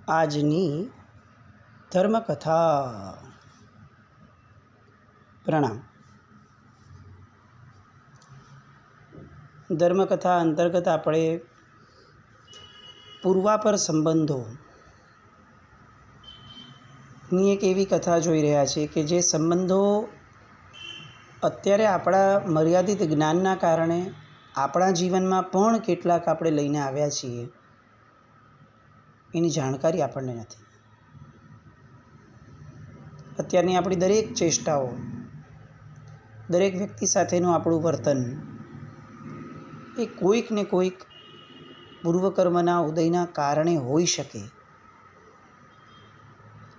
આજની ધર્મકથા. પ્રણામ. ધર્મકથા અંતર્ગત આપણે પૂર્વાપર સંબંધોની એક એવી કથા જોઈ રહ્યા છીએ કે જે સંબંધો અત્યારે આપણા મર્યાદિત જ્ઞાનના કારણે આપણા જીવનમાં પણ કેટલાક આપણે લઈને આવ્યા છીએ, એની જાણકારી આપણને નથી. અત્યારની આપણી દરેક ચેષ્ટાઓ, દરેક વ્યક્તિ સાથેનું આપણું વર્તન એ કોઈક ને કોઈક પૂર્વકર્મના ઉદયના કારણે હોઈ શકે.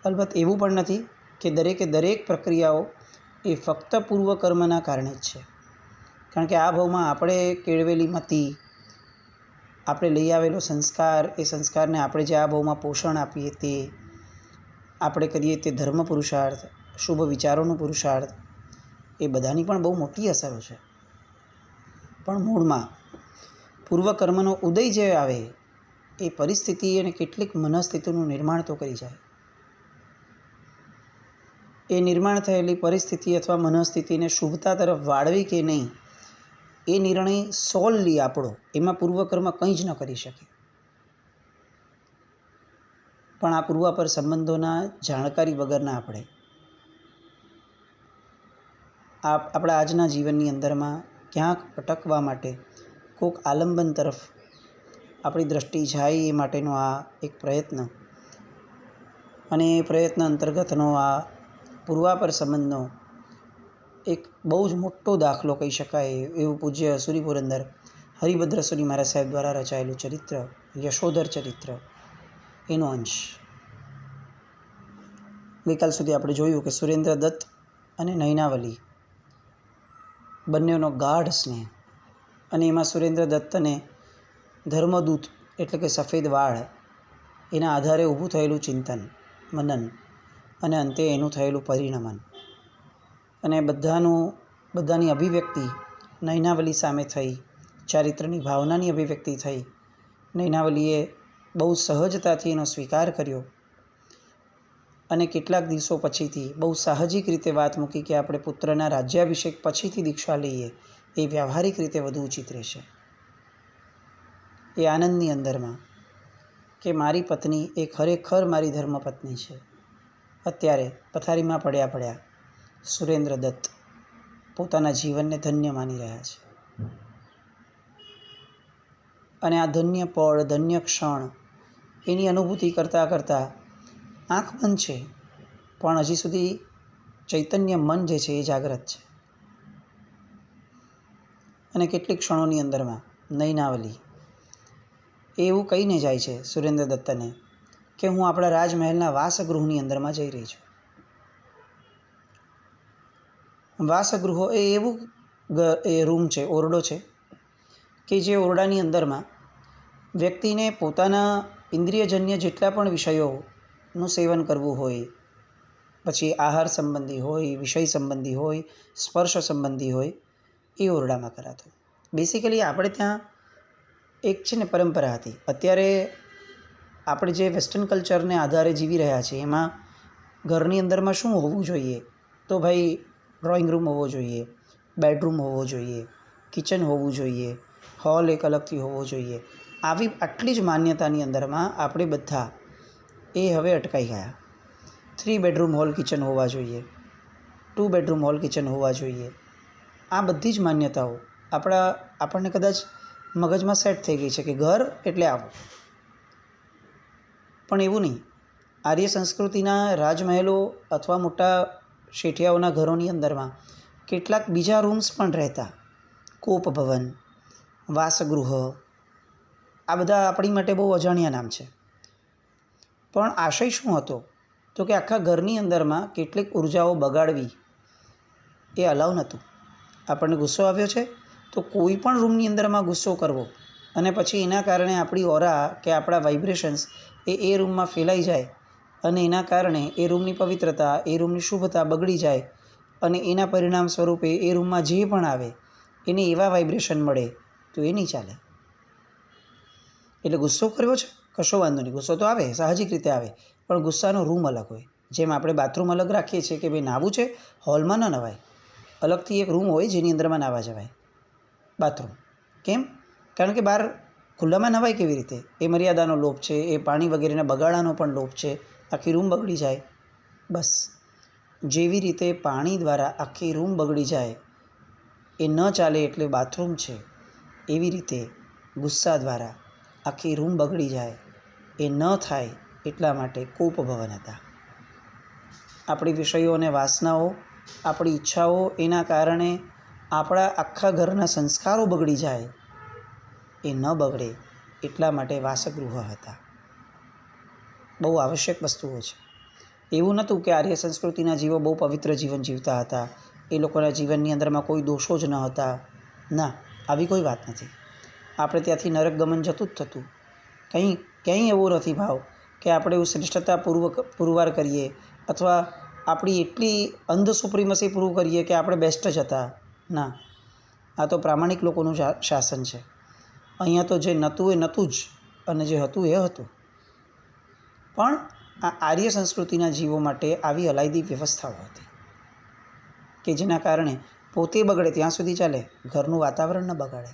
અલબત્ત એવું પણ નથી કે દરેક પ્રક્રિયાઓ એ ફક્ત પૂર્વકર્મના કારણે જ છે. કારણ કે આ ભાવમાં આપણે કેળવેલી મતિ, આપણે લઈ આવેલો સંસ્કાર, એ સંસ્કારને આપણે જે આ ભાવમાં પોષણ આપીએ તે, આપણે કરીએ તે ધર્મ પુરુષાર્થ, શુભ વિચારોનો પુરુષાર્થ, એ બધાની પણ બહુ મોટી અસરો છે. પણ મૂળમાં પૂર્વકર્મનો ઉદય જે આવે એ પરિસ્થિતિ અને કેટલીક મનસ્થિતિનું નિર્માણ તો કરી જાય. એ નિર્માણ થયેલી પરિસ્થિતિ અથવા મનસ્થિતિને શુભતા તરફ વાળવી કે નહીં, એ નિર્ણય સોલલી આપણો, એમાં પૂર્વકર્મ કંઈ જ ન કરી શકે. પણ આ પૂર્વાપર સંબંધોના જાણકારી વગરના આપણે આપણા આજના જીવનની અંદરમાં ક્યાંક અટકવા માટે કોઈક આલંબન તરફ આપણી દૃષ્ટિ જાય એ માટેનો આ એક પ્રયત્ન, અને એ પ્રયત્ન અંતર્ગતનો આ પૂર્વાપર સંબંધનો એક બહુ જ મોટો દાખલો કહી શકાય એવું પૂજ્ય સુરી પુરંદર હરિભદ્ર સુરી મહારાજ સાહેબ દ્વારા રચાયેલું ચરિત્ર, યશોધર ચરિત્ર, એનો અંશ. ગઈકાલ સુધી આપણે જોયું કે સુરેન્દ્ર દત્ત અને નયનાવલી બંનેનો ગાઢ સ્નેહ, અને એમાં સુરેન્દ્ર દત્તને ધર્મદૂત એટલે કે સફેદ વાળ, એના આધારે ઊભું થયેલું ચિંતન, મનન, અને અંતે એનું થયેલું પરિણમન, અને બધાની અભિવ્યક્તિ નયનાવલી સામે થઈ, ચારિત્રની ભાવનાની અભિવ્યક્તિ થઈ. નયનાવલીએ બહુ સહજતાથી એનો સ્વીકાર કર્યો, અને કેટલાક દિવસો પછીથી બહુ સાહજિક રીતે વાત મૂકી કે આપણે પુત્રના રાજ્યાભિષેક પછીથી દીક્ષા લઈએ એ વ્યવહારિક રીતે વધુ ઉચિત રહેશે. એ આનંદની અંદરમાં કે મારી પત્ની એ ખરેખર મારી ધર્મપત્ની છે. અત્યારે પથારીમાં પડ્યા સુરેન્દ્ર દત્ત પોતાના જીવનને ધન્ય માની રહ્યા છે. અને આ ધન્ય પળ, ધન્ય ક્ષણ, એની અનુભૂતિ કરતાં આંખ બંધ છે, પણ હજી સુધી ચૈતન્ય મન જે છે એ જાગ્રત છે. અને કેટલીક ક્ષણોની અંદરમાં નયનાવલી એવું કહીને જાય છે સુરેન્દ્ર દત્તને કે હું આપણા રાજમહેલના વાસગૃહની અંદરમાં જઈ રહી છું. વાસગૃહો એ એવું રૂમ છે, ઓરડો છે કે જે ઓરડાની અંદરમાં વ્યક્તિને પોતાના ઇન્દ્રિયજન્ય જેટલા પણ વિષયોનું સેવન કરવું હોય, પછી આહાર સંબંધી હોય, વિષય સંબંધી હોય, સ્પર્શ સંબંધી હોય, એ ઓરડામાં કરાતું. બેસિકલી આપણે ત્યાં એક છે ને પરંપરા હતી. અત્યારે આપણે જે વેસ્ટર્ન કલ્ચરને આધારે જીવી રહ્યા છીએ એમાં ઘરની અંદરમાં શું હોવું જોઈએ, તો ભાઈ ડ્રોઈંગ રૂમ હોવો જોઈએ, બેડરૂમ હોવો જોઈએ, કિચન હોવું જોઈએ, હોલ એક અલગથી હોવો જોઈએ. આટલી જ માન્યતાની અંદરમાં આપણે બધા એ હવે અટકાઈ ગયા. 3 બેડરૂમ હોલ કિચન હોવા જોઈએ, 2 બેડરૂમ હોલ કિચન હોવા જોઈએ. આ બધી જ માન્યતાઓ આપણને કદાચ મગજમાં સેટ થઈ ગઈ છે કે ઘર એટલે આવું. પણ એવું નહીં. આર્ય સંસ્કૃતિના રાજમહેલો અથવા મોટા શેઠિયાઓના ઘરોની અંદરમાં કેટલાક બીજા રૂમ્સ પણ રહેતા. કોપભવન, વાસગૃહ, આ બધા આપણી માટે બહુ અજાણ્યા નામ છે. પણ આશય શું હતો, તો કે આખા ઘરની અંદરમાં કેટલીક ઉર્જાઓ બગાડવી એ અલાઉ નહોતું. આપણને ગુસ્સો આવ્યો છે તો કોઈ પણ રૂમની અંદરમાં ગુસ્સો કરવો, અને પછી એના કારણે આપણી ઓરા કે આપણા વાઇબ્રેશન્સ એ રૂમમાં ફેલાઈ જાય, અને એના કારણે એ રૂમની પવિત્રતા, એ રૂમની શુભતા બગડી જાય, અને એના પરિણામ સ્વરૂપે એ રૂમમાં જે પણ આવે એને એવા વાઇબ્રેશન મળે, તો એ નહીં ચાલે. એટલે ગુસ્સો કર્યો છે, કશો વાંધો નહીં, ગુસ્સો તો આવે, સાહજિક રીતે આવે, પણ ગુસ્સાનો રૂમ અલગ હોય. જેમ આપણે બાથરૂમ અલગ રાખીએ છીએ કે ભાઈ નાહવું છે, હોલમાં ન નવાય, અલગથી એક રૂમ હોય જેની અંદરમાં નાહવા જવાય, બાથરૂમ. કેમ? કારણ કે બહાર ખુલ્લામાં નવાય કેવી રીતે? એ મર્યાદાનો લોપ છે, એ પાણી વગેરેના બગાડાનો પણ લોપ છે, આખી રૂમ બગડી જાય. બસ જેવી રીતે પાણી દ્વારા આખી રૂમ બગડી જાય, એ ન ચાલે એટલે બાથરૂમ છે, એવી રીતે ગુસ્સા દ્વારા આખી રૂમ બગડી જાય, એ ન થાય એટલા માટે કોપભવન હતા. આપણી વિષયો અને વાસનાઓ, આપણી ઈચ્છાઓ, એના કારણે આપણા આખા ઘરના સંસ્કારો બગડી જાય, એ ન બગડે એટલા માટે વાસગૃહ હતા. બહુ આવશ્યક વસ્તુઓ છે. એવું નહોતું કે આર્ય સંસ્કૃતિના જીવો બહુ પવિત્ર જીવન જીવતા હતા, એ લોકોના જીવનની અંદરમાં કોઈ દોષો જ ન હતા. ના, આવી કોઈ વાત નથી. આપણે ત્યાંથી નરક ગમન જતું જ થતું. ક્યાંય એવો નથી ભાવ કે આપણે એવું શ્રેષ્ઠતાપૂર્વક પુરવાર કરીએ અથવા આપણી એટલી અંધ સુપ્રીમસી પૂરું કરીએ કે આપણે બેસ્ટ જ હતા. ના, આ તો પ્રામાણિક લોકોનું શાસન છે. અહીંયા તો જે નહોતું એ નહોતું જ, અને જે હતું એ હતું. પણ આ આર્ય સંસ્કૃતિના જીવો માટે આવી અલાયદી વ્યવસ્થાઓ હતી કે જેના કારણે પોતે બગડે ત્યાં સુધી ચાલે, ઘરનું વાતાવરણ ન બગાડે,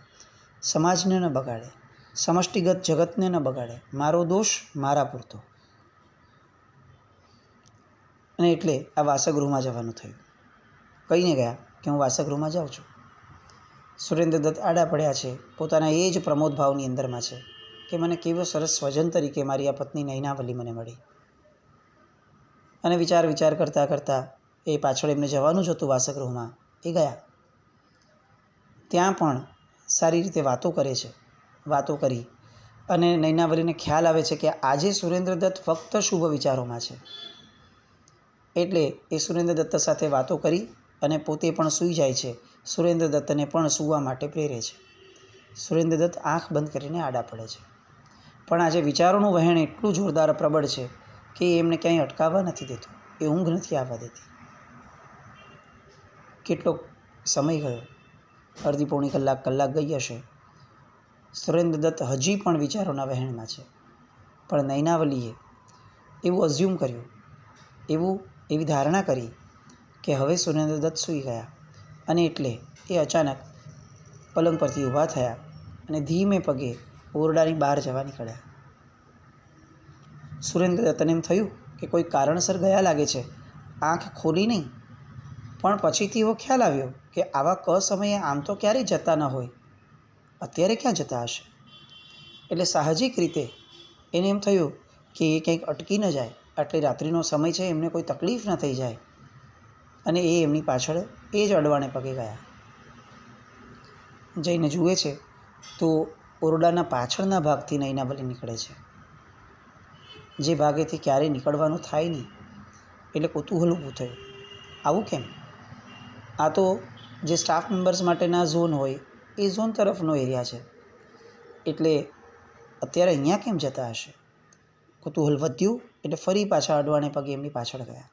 સમાજને ન બગાડે, સમષ્ટિગત જગતને ન બગાડે, મારો દોષ મારા પૂરતો. અને એટલે આ વાસગૃહમાં જવાનું થયું. કહીને ગયા કે હું વાસગૃહમાં જાઉં છું. સુરેન્દ્રદત્ત આડા પડ્યા છે, પોતાના એ જ પ્રમોદ ભાવની અંદરમાં છે કે મને કેવો સરસ સ્વજન તરીકે મારી આ પત્ની નૈનાવલી મને મળી. અને વિચાર કરતાં કરતાં એ પાછળ એમને જવાનું જ હતું વાસગૃહમાં, એ ગયા. ત્યાં પણ સારી રીતે વાતો કરે છે. વાતો કરી અને નૈનાવલીને ખ્યાલ આવે છે કે આજે સુરેન્દ્રદત્ત ફક્ત શુભ વિચારોમાં છે. એટલે એ સુરેન્દ્રદત્ત સાથે વાતો કરી અને પોતે પણ સૂઈ જાય છે. સુરેન્દ્રદત્તને પણ સૂવા માટે પ્રેરે છે. સુરેન્દ્રદત્ત આંખ બંધ કરીને આડા પડે છે. પણ આજે વિચારોનું વહેણ એટલું જોરદાર પ્રબળ છે કે એમને ક્યાંય અટકાવવા નથી દેતું, એ ઊંઘ નથી આવવા દેતી. કેટલો સમય ગયો, અડધી પોણી કલાક ગઈ હશે. સુરેન્દ્રદત્ત હજી પણ વિચારોના વહેણમાં છે. પણ નૈનાવલીએ એવું અઝ્યુમ કર્યું, એવી ધારણા કરી કે હવે સુરેન્દ્રદત્ત સૂઈ ગયા. અને એટલે એ અચાનક પલંગ પરથી ઊભા થયા અને ધીમે પગે ઓરડાની બહાર જવા નીકળ્યા. સુરેન્દ્રદત્તને એમ થયું કે કોઈ કારણસર ગયા લાગે છે. આંખ ખોલી નહીં, પણ પછીથી એવો ખ્યાલ આવ્યો કે આવા સમયે આમ તો ક્યારેય જતા ન હોય, અત્યારે ક્યાં જતા હશે. એટલે સાહજિક રીતે એને એમ થયું કે એ કંઈક અટકી ન જાય, આટલી રાત્રિનો સમય છે, એમને કોઈ તકલીફ ન થઈ જાય. અને એ એમની પાછળ એ જ અડવાણે પગે ગયા. જઈને જુએ છે તો ઓરડાના પાછળના ભાગથી નૈનાવલી નીકળે છે, જે ભાગેથી ક્યારેય નીકળવાનું થાય નહીં. એટલે કુતૂહલ ઊભું થયું, આવું કેમ? આ તો જે સ્ટાફ મેમ્બર્સ માટેના ઝોન હોય એ ઝોન તરફનો એરિયા છે, એટલે અત્યારે અહીંયા કેમ જતા હશે? કુતૂહલ વધ્યું એટલે ફરી પાછા અડવાણે પગે એમની પાછળ ગયા.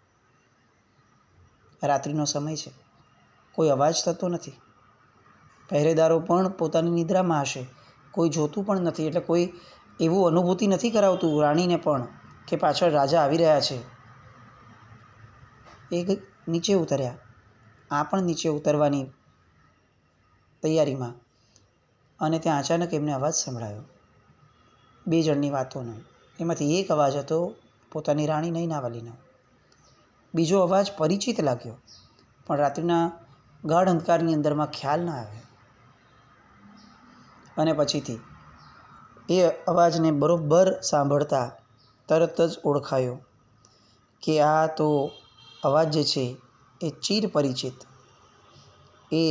રાત્રિનો સમય છે, કોઈ અવાજ થતો નથી. પહેરેદારો પણ પોતાની નિદ્રામાં હશે, કોઈ જોતું પણ નથી. એટલે કોઈ એવું અનુભૂતિ નથી કરાવતું રાણીને પણ કે પાછળ રાજા આવી રહ્યા છે. એ નીચે ઉતર્યા, આ પણ નીચે ઉતરવાની તૈયારીમાં. અને ત્યાં અચાનક એમને અવાજ સંભળાયો, બે જણની વાતોનો. એમાંથી એક અવાજ હતો પોતાની રાણી નૈનાવલીનો. બીજો અવાજ પરિચિત લાગ્યો, પણ રાત્રિના ગાઢ અંધકારની અંદરમાં ખ્યાલ ન આવ્યો. અને પછીથી એ અવાજને બરોબર સાંભળતા તરત જ ઓળખાયો કે આ તો અવાજ જે છે એ ચીર પરિચિત, એ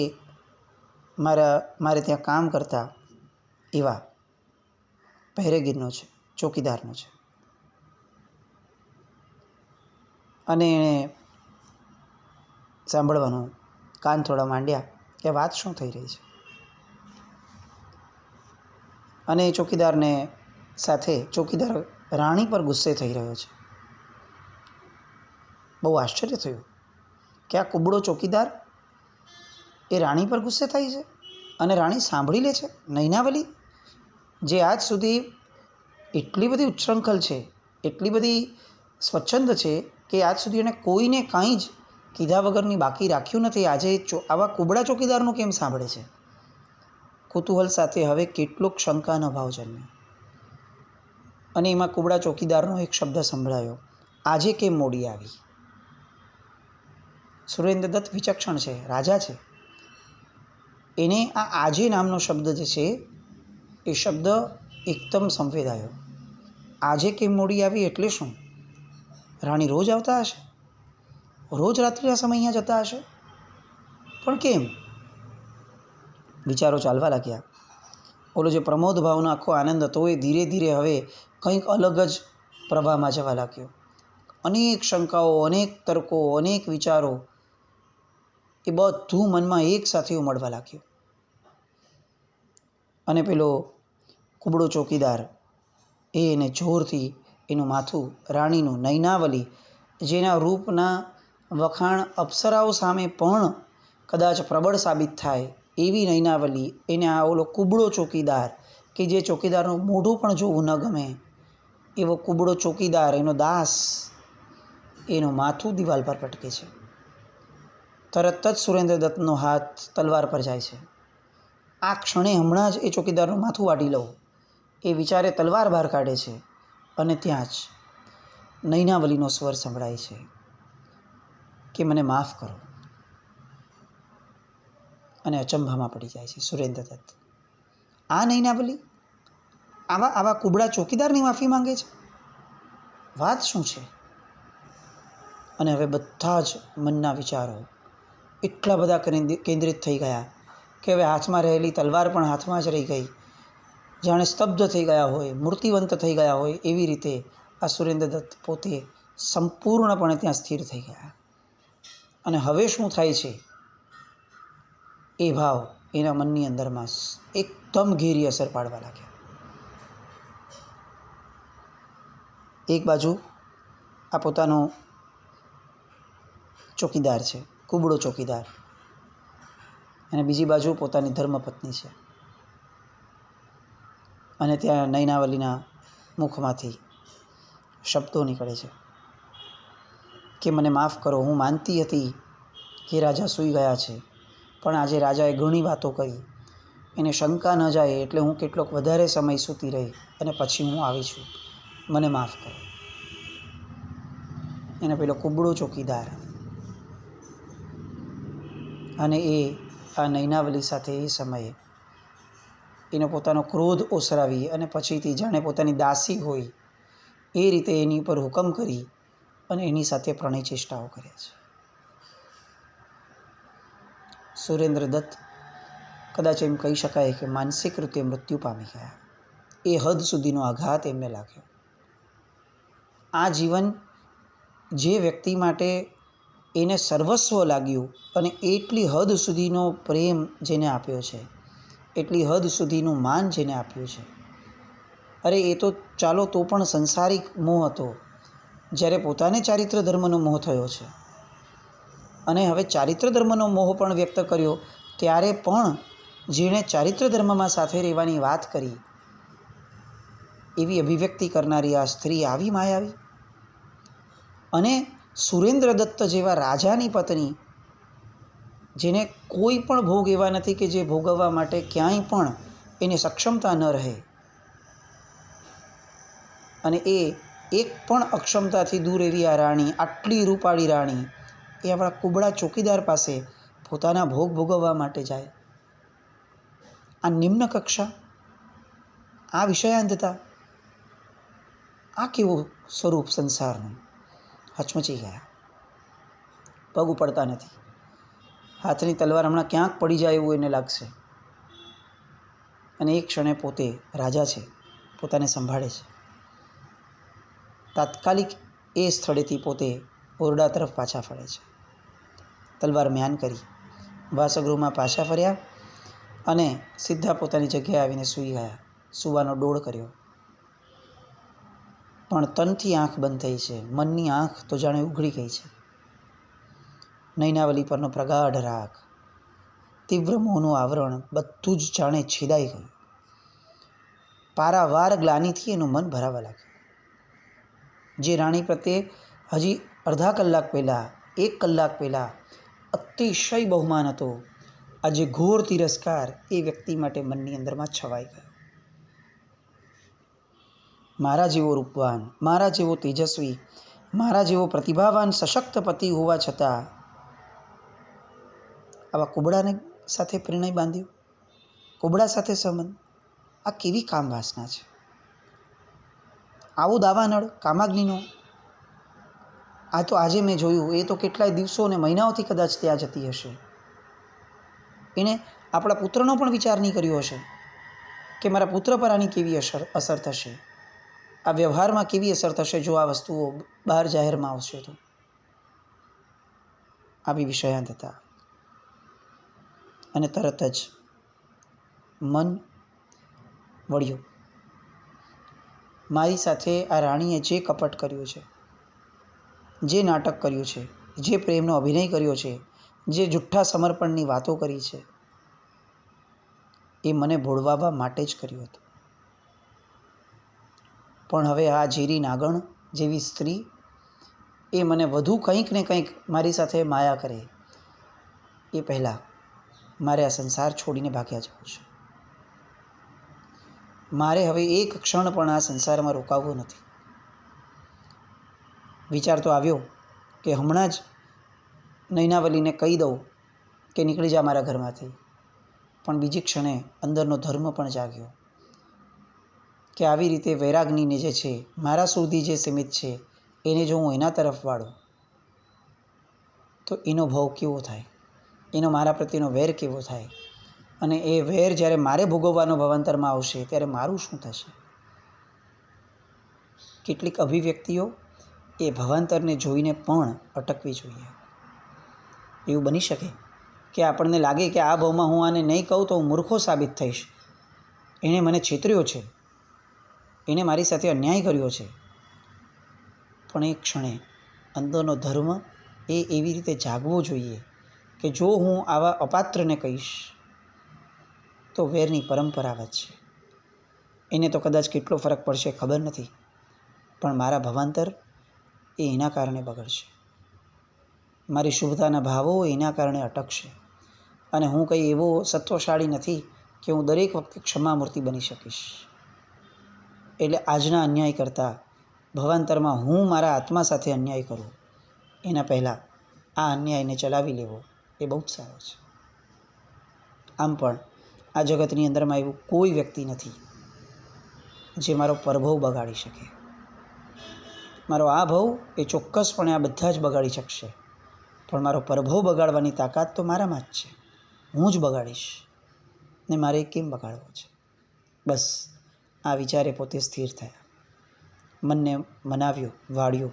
મારે ત્યાં કામ કરતા એવા પહેરેગીરનો છે, ચોકીદારનો છે. અને એણે સાંભળવાનું કાન થોડા માંડ્યા કે વાત શું થઈ રહી છે. અને ચોકીદારને સાથે ચોકીદાર રાણી પર ગુસ્સે થઈ રહ્યો છે. બહુ આશ્ચર્ય થયું કે આ કુબડો ચોકીદાર એ રાણી પર ગુસ્સે થાય છે અને રાણી સાંભળી લે છે. નૈનાવલી જે આજ સુધી એટલી બધી ઉચ્છૃંખલ છે, એટલી બધી સ્વચ્છંદ છે કે આજ સુધી એણે કોઈને કાંઈ જ કીધા વગરની બાકી રાખ્યું નથી. આજે આવા કુબડા ચોકીદારનું કેમ સાંભળે છે? કુતૂહલ સાથે હવે કેટલોક શંકાનો ભાવ જન્મ્યો અને એમાં કુબડા ચોકીદારનો એક શબ્દ સંભળાયો, આજે કેમ મોડી આવી? સુરેન્દ્રદત્ત વિચક્ષણ છે, રાજા છે. એને આ આજે નામનો શબ્દ જે છે એ શબ્દ એકદમ સંવેદાયો. આજે કેમ મોડી આવી એટલે શું? રાણી રોજ આવતા હશે? રોજ રાત્રિના સમય અહીંયા જતા હશે? પણ કેમ? વિચારો ચાલવા લાગ્યા. ઓલો જે પ્રમોદ ભાવનો આખો આનંદ હતો એ ધીરે ધીરે હવે કંઈક અલગ જ પ્રવાહમાં જવા લાગ્યો. અનેક શંકાઓ, અનેક તર્કો, અનેક વિચારો એ બધું મનમાં એક સાથે ઉમળવા લાગ્યું. અને પેલો કુબડો ચોકીદાર એને જોરથી એનું માથું, રાણીનું નૈનાવલી, જેના રૂપના વખાણ અપ્સરાઓ સામે પણ કદાચ પ્રબળ સાબિત થાય એવી નૈનાવલી, એને આ ઓલો કુબડો ચોકીદાર કે જે ચોકીદારનું મોઢું પણ જોવું ન ગમે એવો કુબડો ચોકીદાર, એનો દાસ, એનું માથું દિવાલ પર પટકે છે. તરત જ સુરેન્દ્રદત્તનો હાથ તલવાર પર જાય છે. આ ક્ષણે હમણાં જ એ ચોકીદારનું માથું વાટી લઉં એ વિચારે તલવાર બહાર કાઢે છે અને ત્યાં જ નૈનાવલીનો સ્વર સંભળાય છે કે મને માફ કરો. અને અચંભામાં પડી જાય છે સુરેન્દ્રદત્ત. આ નૈનાવલી આવા કુબડા ચોકીદારની માફી માંગે છે? વાત શું છે? અને હવે બધા જ મનના વિચારો એટલા બધા કેન્દ્રિત થઈ ગયા કે હવે હાથમાં રહેલી તલવાર પણ હાથમાં જ રહી ગઈ. જાણે સ્તબ્ધ થઈ ગયા હોય, મૂર્તિવંત થઈ ગયા હોય એવી રીતે આ સુરેન્દ્રદત્ત પોતે સંપૂર્ણપણે ત્યાં સ્થિર થઈ ગયા. અને હવે શું થાય છે એ ભાવ એના મનની અંદરમાં એકદમ ઘેરી અસર પાડવા લાગ્યા. એક બાજુ આ પોતાનો ચોકીદાર છે, કુબડો ચોકીદાર, અને બીજી બાજુ પોતાની ધર્મપત્ની છે. અને ત્યાં નૈનાવલીના મુખમાંથી શબ્દો નીકળે છે કે મને માફ કરો, હું માનતી હતી કે રાજા સૂઈ ગયા છે, પણ આજે રાજાએ ઘણી વાતો કરી, એને શંકા ન જાય એટલે હું કેટલોક વધારે સમય સૂતી રહી અને પછી હું આવી છું, મને માફ કરો. એને પેલો કુબડો ચોકીદાર અને એ આ નૈનાવલી સાથે એ સમયે એનો પોતાનો ક્રોધ ઓસરાવી અને પછીથી જાણે પોતાની દાસી હોય એ રીતે એની પર હુકમ કરી અને એની સાથે પ્રણય ચેષ્ટાઓ કરે છે. સુરેન્દ્રદત્ત કદાચ એમ કહી શકાય કે માનસિક રીતે મૃત્યુ પામી ગયા. એ હદ સુધીનો આઘાત એમને લાગ્યો. આ જીવન જે વ્યક્તિ માટે એને સર્વસ્વ લાગ્યું અને એટલી હદ સુધીનો પ્રેમ જેને આપ્યો છે, એટલી હદ સુધીનું માન જેને આપ્યું છે, અરે એ તો ચાલો તો પણ સંસારિક મોહ હતો. જ્યારે પોતાને ચારિત્ર ધર્મનો મોહ થયો છે અને હવે ચારિત્ર ધર્મનો મોહ પણ વ્યક્ત કર્યો, ત્યારે પણ જેણે ચારિત્ર ધર્મમાં સાથે રહેવાની વાત કરી એવી અભિવ્યક્તિ કરનારી આ સ્ત્રી આવી માયાવી. અને સુરેન્દ્રદત્ત જેવા રાજાની પત્ની, જેને કોઈ પણ ભોગ એવા નથી કે જે ભોગવવા માટે ક્યાંય પણ એને સક્ષમતા ન રહે, અને એ એક પણ અક્ષમતાથી દૂર એવી આ રાણી, આટલી રૂપાળી રાણી, એ આપણા કુબડા ચોકીદાર પાસે પોતાના ભોગ ભોગવવા માટે જાય. આ નિમ્ન કક્ષા, આ વિષયાંધતા, આ કેવું સ્વરૂપ સંસારનું! હચમચી ગયા. પગ ઉપડતા નથી. હાથની તલવાર હમણાં ક્યાંક પડી જાય એવું એને લાગશે. અને એક ક્ષણે પોતે રાજા છે, પોતાને સંભાળે છે. તાત્કાલિક એ સ્થળેથી પોતે ઓરડા તરફ પાછા ફરે છે. તલવાર મ્યાન કરી વાસગૃહમાં પાછા ફર્યા અને સીધા પોતાની જગ્યાએ આવીને સૂઈ ગયા. સૂવાનો ડોળ કર્યો, પણ તનથી આંખ બંધ થઈ છે. મનની આંખ તો જાણે ઉઘડી ગઈ છે. નૈનાવલી પરનો પ્રગાઢ રાગ, તીવ્ર મોહનું આવરણ બધું જ જાણે છેદાઈ ગયું. પારાવાર ગ્લાનિથી એનું મન ભરાવા લાગ્યું. જે રાણી પ્રત્યે હજી અડધા કલાક પહેલાં, 1 કલાક પહેલાં અતિશય બહુમાન હતો, આજે ઘોર તિરસ્કાર એ વ્યક્તિ માટે મનની અંદરમાં છવાઈ ગયો. મારા જેવો રૂપવાન, મારા જેવો તેજસ્વી, મારા જેવો પ્રતિભાવાન સશક્ત પતિ હોવા છતાં આવા કુબડાને સાથે પરિણય બાંધ્યું, કુબડા સાથે સંબંધ. આ કેવી કામ વાસના છે! આવો દાવાનળ કામાગ્નિનો. આ તો આજે મેં જોયું, એ તો કેટલાય દિવસો અને મહિનાઓથી કદાચ ત્યાં જતી હશે. એણે આપણા પુત્રનો પણ વિચાર નહીં કર્યો હશે કે મારા પુત્ર પર આની કેવી અસર થશે, આ વ્યવહારમાં કેવી અસર થશે જો આ વસ્તુઓ બહાર જાહેરમાં આવશે તો. આવી વિષયાંત હતા. અને તરત જ મન વળ્યું. મારી સાથે આ રાણીએ જે કપટ કર્યું છે, જે નાટક કર્યું છે, જે પ્રેમનો અભિનય કર્યો છે, જે જુઠ્ઠા સમર્પણની વાતો કરી છે, એ મને ભોળવાવા માટે જ કર્યું હતું. પણ હવે આ ઝેરી નાગણ જેવી સ્ત્રી એ મને વધુ કંઈક ને કંઈક મારી સાથે માયા કરે એ પહેલાં મારે આ સંસાર છોડીને ભાગ્યા જવું છે. મારે હવે એક ક્ષણ પણ આ સંસારમાં રોકાવું નથી. વિચાર તો આવ્યો કે હમણાં જ નૈનાવલીને કહી દઉં કે નીકળી જા મારા ઘરમાંથી. પણ બીજી ક્ષણે અંદરનો ધર્મ પણ જાગ્યો કે આવી રીતે વૈરાગનીને જે છે, મારા સુધી જે સીમિત છે, એને જો હું એના તરફ વાળું તો એનો ભાવ કેવો થાય, એનો મારા પ્રત્યેનો વેર કેવો થાય, અને એ વેર જ્યારે મારે ભોગવવાનો ભવાંતરમાં આવશે ત્યારે મારું શું થશે? કેટલીક અભિવ્યક્તિઓ એ ભવાંતરને જોઈને પણ અટકવી જોઈએ. એવું બની શકે કે આપણને લાગે કે આ ભાવમાં હું આને નહીં કહું તો હું મૂર્ખો સાબિત થઈશ, એણે મને છેતર્યો છે, એણે મારી સાથે અન્યાય કર્યો છે. પણ એ ક્ષણે અંદરનો ધર્મ એ એવી રીતે જાગવો જોઈએ કે જો હું આવા અપાત્રને કહીશ તો વેરની પરંપરા વધશે. એને તો કદાચ કેટલો ફરક પડશે ખબર નથી, પણ મારા ભવાંતર એ એના કારણે બગડશે, મારી શુભતાના ભાવો એના કારણે અટકશે. અને હું કંઈ એવો સત્વશાળી નથી કે હું દરેક વખતે ક્ષમામૂર્તિ બની શકીશ. એટલે આજના અન્યાય કરતાં ભવાંતરમાં હું મારા આત્મા સાથે અન્યાય કરું એના પહેલાં આ અન્યાયને ચલાવી લેવો એ બહુ જ સારો છે. આમ પણ આ જગતની અંદરમાં એવું કોઈ વ્યક્તિ નથી જે મારો પરભવ બગાડી શકે. મારો આ ભવ એ ચોક્કસપણે આ બધા જ બગાડી શકશે, પણ મારો પરભવ બગાડવાની તાકાત તો મારામાં જ છે. હું જ બગાડીશ ને મારે કેમ બગાડવો છે? બસ આ વિચારે પોતે સ્થિર થયા. મનને મનાવ્યું, વાળ્યું.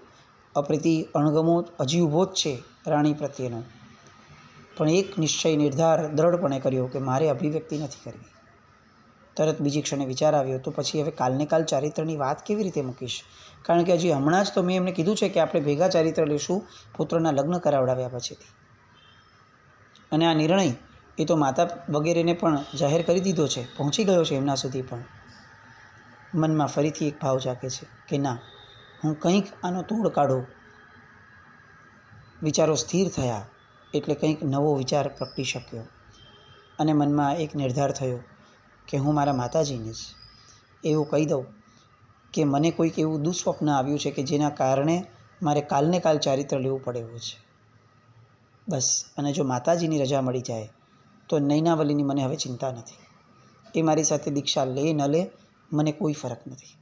અપ્રીતિ અણગમો હજી ઊભો જ છે રાણી પ્રત્યેનો, પણ એક નિશ્ચય નિર્ધાર દ્રઢપણે કર્યો કે મારે અભિવ્યક્તિ નથી કરવી. તરત બીજી ક્ષણે વિચાર આવ્યો તો પછી હવે કાલને કાલ ચારિત્રની વાત કેવી રીતે મૂકીશ? કારણ કે હજી હમણાં જ તો મેં એમને કીધું છે કે આપણે ભેગા ચારિત્ર લઈશું પુત્રના લગ્ન કરાવડાવ્યા પછીથી. અને આ નિર્ણય એ તો માતા વગેરેને પણ જાહેર કરી દીધો છે, પહોંચી ગયો છે એમના સુધી. પણ મનમાં ફરીથી એક ભાવ જાગે છે કે ના, હું કંઈક આનો તોડ કાઢું. વિચારો સ્થિર થયા એટલે કંઈક નવો વિચાર પ્રગટી શક્યો અને મનમાં એક નિર્ધાર થયો કે હું મારા માતાજીને જ એવું કહી દઉં કે મને કોઈક એવું દુઃસ્વપ્ન આવ્યું છે કે જેના કારણે મારે કાલને કાલ ચારિત્ર લેવું પડે એવું છે. બસ. અને જો માતાજીની રજા મળી જાય તો નૈનાવલીની મને હવે ચિંતા નથી. એ મારી સાથે દીક્ષા લે ન લે મને કોઈ ફરક નથી.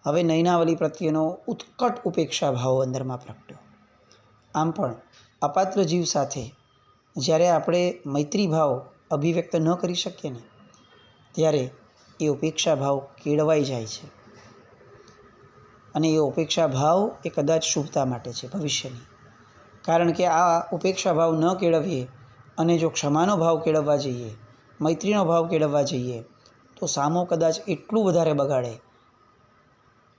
હવે નૈનાવલી પ્રત્યેનો ઉત્કટ ઉપેક્ષા ભાવ અંદરમાં પ્રગટ્યો. આમ પણ અપાત્ર જીવ સાથે જ્યારે આપણે મૈત્રી ભાવ અભિવ્યક્ત ન કરી શકીએ ને ત્યારે એ ઉપેક્ષા ભાવ કેળવાઈ જાય છે. અને એ ઉપેક્ષા ભાવ એ કદાચ શુભતા માટે છે ભવિષ્યની. કારણ કે આ ઉપેક્ષા ભાવ ન કેળવીએ અને જો ક્ષમાનો ભાવ કેળવવા જઈએ, મૈત્રીનો ભાવ કેળવવા જઈએ તો સામો કદાચ એટલું વધારે બગાડે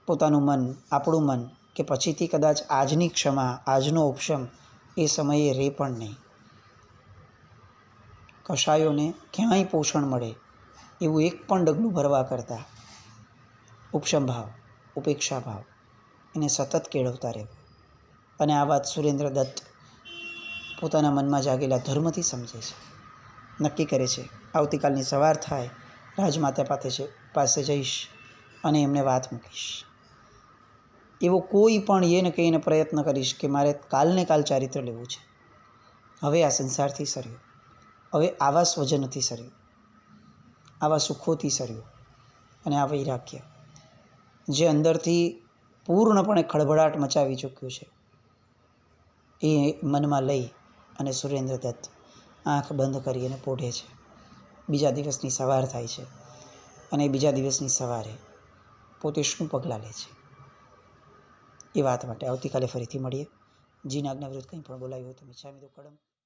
પોતાનું મન, આપણું મન, કે પછીથી કદાચ આજની ક્ષમા, આજનો ઉપશમ એ સમયે રે પણ નહીં. કશાયોને ક્યાંય પોષણ મળે એવું એક પણ ડગલું ભરવા કરતાં ઉપશમ ભાવ, ઉપેક્ષા ભાવ એને સતત કેળવતા રહેવું. અને આ વાત સુરેન્દ્ર દત્ત પોતાના મનમાં જાગેલા ધર્મથી સમજે છે. નક્કી કરે છે આવતીકાલની સવાર થાય રાજમાતા પાસે જઈશ અને એમને વાત મૂકીશ. એવો કોઈ પણ એને કહીને પ્રયત્ન કરીશ કે મારે કાલને કાલ ચારિત્ર લેવું છે. હવે આ સંસારથી સર્યો, હવે આવા સ્વજનથી સર્યો, આવા સુખોથી સર્યો અને આ વૈરાગ્ય જે અંદરથી પૂર્ણપણે ખળભળાટ મચાવી ચૂક્યું છે એ મનમાં લઈ અને સુરેન્દ્ર દત્ત આંખ બંધ કરી અને પોઢે છે. બીજા દિવસની સવાર થાય છે અને બીજા દિવસની સવારે પોતે શું પગલાં લે છે એ વાત માટે આવતીકાલે ફરીથી મળીએ. જીના આજ્ઞા વિરુદ્ધ કંઈ પણ બોલાયું હોય તો મિચ્છામિ દુક્કડમ.